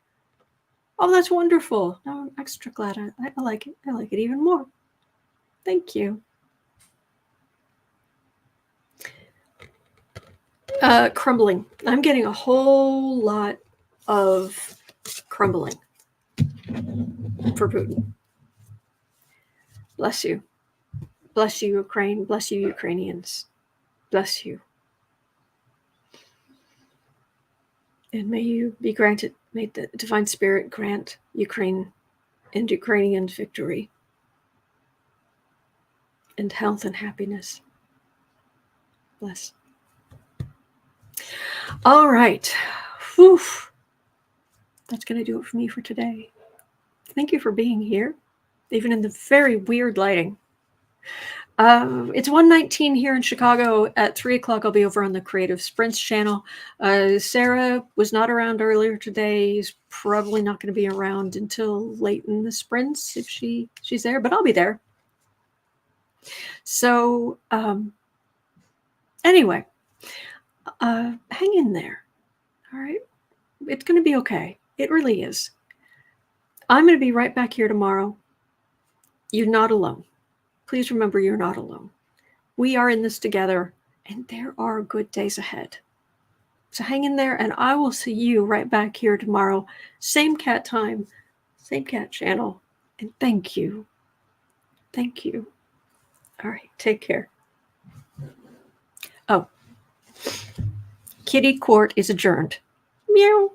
Oh, that's wonderful. Now I'm extra glad. I like it. I like it even more. Thank you. Crumbling. I'm getting a whole lot of crumbling for Putin. Bless you. Bless you, Ukraine. Bless you, Ukrainians. Bless you. And may you be granted, may the divine spirit grant Ukraine and Ukrainian victory and health and happiness. Bless. All right. Whew. That's going to do it for me for today. Thank you for being here, even in the very weird lighting. It's 1:19 here in Chicago. At 3 o'clock, I'll be over on the Creative Sprints channel. Sarah was not around earlier today. She's probably not going to be around until late in the sprints if she's there, but I'll be there. So anyway, hang in there. All right. It's going to be okay. It really is. I'm going to be right back here tomorrow. You're not alone. Please remember you're not alone. We are in this together, and there are good days ahead. So hang in there, and I will see you right back here tomorrow. Same cat time, same cat channel. And thank you. Thank you. All right. Take care. Oh. Kitty court is adjourned. Meow.